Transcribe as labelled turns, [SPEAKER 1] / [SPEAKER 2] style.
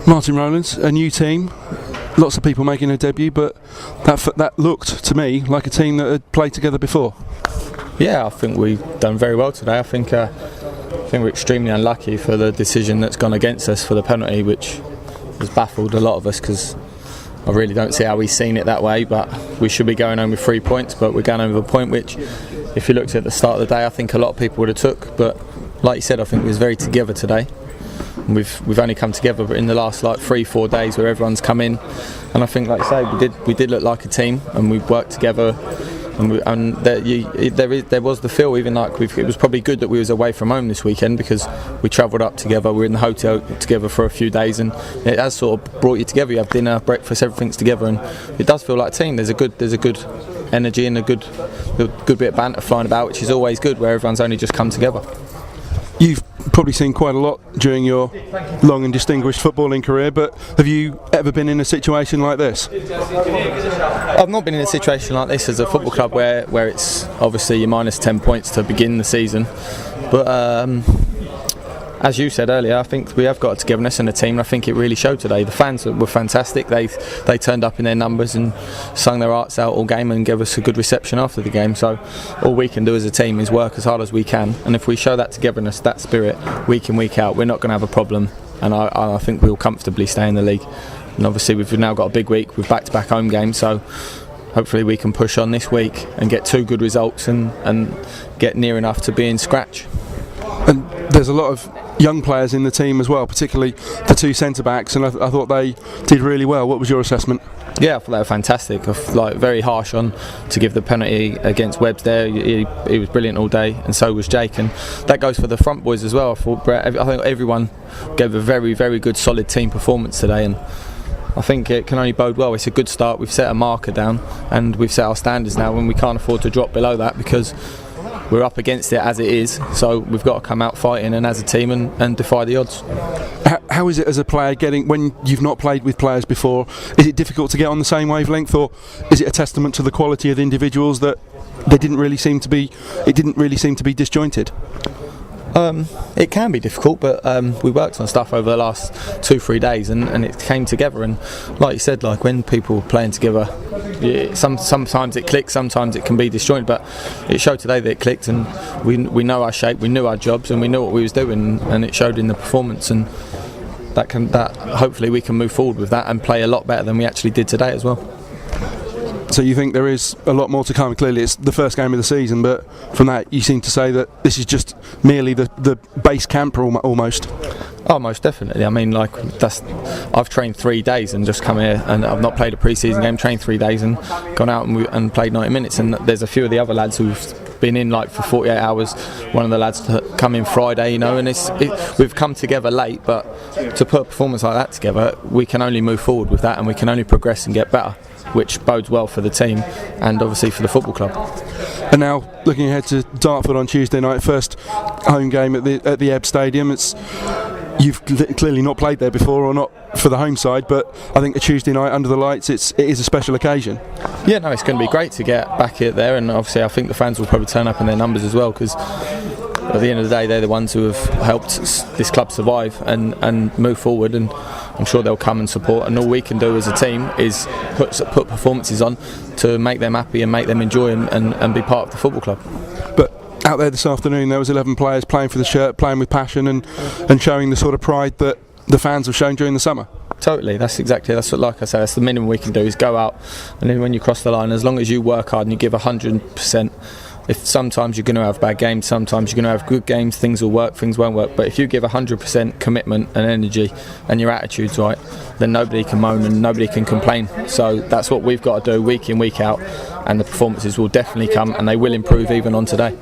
[SPEAKER 1] Martin Rowlands, a new team, lots of people making a debut, but that looked to me like a team that had played together before.
[SPEAKER 2] Yeah, I think we've done very well today. I think we're extremely unlucky for the decision that's gone against us for the penalty, which has baffled a lot of us, because I really don't see how we've seen it that way. But we should be going home with 3 points, but we're going home with a point, which, if you looked at the start of the day, I think a lot of people would have took. But like you said, I think we was very together today. We've only come together in the last 3-4 days where everyone's come in, and I think, like you say, we did look like a team, and we've worked together. And there was the feel, even it was probably good that we was away from home this weekend, because we travelled up together, we were in the hotel together for a few days, and it has sort of brought you together. You have dinner, breakfast, everything's together, and it does feel like a team. There's a good energy and a good bit of banter flying about, which is always good where everyone's only just come together.
[SPEAKER 1] You've probably seen quite a lot during your long and distinguished footballing career, but have you ever been in a situation like this?
[SPEAKER 2] I've not been in a situation like this as a football club where it's obviously you're minus 10 points to begin the season, but as you said earlier, I think we have got a togetherness in the team, and I think it really showed today. The fans were fantastic. They turned up in their numbers and sung their hearts out all game and gave us a good reception after the game. So all we can do as a team is work as hard as we can, and if we show that togetherness, that spirit, week in, week out, we're not going to have a problem, and I think we'll comfortably stay in the league. And obviously we've now got a big week with back-to-back home games, so hopefully we can push on this week and get 2 good results and get near enough to being scratch.
[SPEAKER 1] And there's a lot of young players in the team as well, particularly the 2 centre-backs, and I thought they did really well. What was your assessment?
[SPEAKER 2] Yeah, I thought they were fantastic. Very harsh on to give the penalty against Webbs there. He was brilliant all day, and so was Jake, and that goes for the front boys as well. I think everyone gave a very, very good, solid team performance today, and I think it can only bode well. It's a good start. We've set a marker down, and we've set our standards now, and we can't afford to drop below that, because we're up against it as it is. So we've got to come out fighting and as a team and defy the odds.
[SPEAKER 1] How is it as a player when you've not played with players before? Is it difficult to get on the same wavelength, or is it a testament to the quality of the individuals that it didn't really seem to be disjointed?
[SPEAKER 2] It can be difficult, but we worked on stuff over the last 2-3 days, and it came together. And like you said, when people are playing together, sometimes it clicks, sometimes it can be disjointed, but it showed today that it clicked, and we know our shape, we knew our jobs, and we knew what we was doing, and it showed in the performance, and that hopefully we can move forward with that and play a lot better than we actually did today as well.
[SPEAKER 1] So you think there is a lot more to come? Clearly it's the first game of the season, but from that you seem to say that this is just merely the base camp almost.
[SPEAKER 2] Oh, most definitely. I mean, I've trained 3 days and just come here, and I've not played a pre-season game, trained 3 days and gone out and played 90 minutes, and there's a few of the other lads who've been in for 48 hours. One of the lads come in Friday, and we've come together late, but to put a performance like that together, we can only move forward with that, and we can only progress and get better, which bodes well for the team and obviously for the football club.
[SPEAKER 1] And now looking ahead to Dartford on Tuesday night, first home game at the Ebb Stadium. You've clearly not played there before, or not for the home side, but I think a Tuesday night under the lights, it is a special occasion.
[SPEAKER 2] Yeah, no, it's going to be great to get back here there, and obviously I think the fans will probably turn up in their numbers as well, because at the end of the day they're the ones who have helped this club survive and move forward, and I'm sure they'll come and support, and all we can do as a team is put performances on to make them happy and make them enjoy and be part of the football club.
[SPEAKER 1] But out there this afternoon there was 11 players playing for the shirt, playing with passion and showing the sort of pride that the fans have shown during the summer.
[SPEAKER 2] Totally, that's what, like I say, that's the minimum we can do, is go out, and then when you cross the line, as long as you work hard and you give 100%, if sometimes you're going to have bad games, sometimes you're going to have good games, things will work, things won't work, but if you give 100% commitment and energy and your attitude's right, then nobody can moan and nobody can complain. So that's what we've got to do week in, week out, and the performances will definitely come, and they will improve even on today.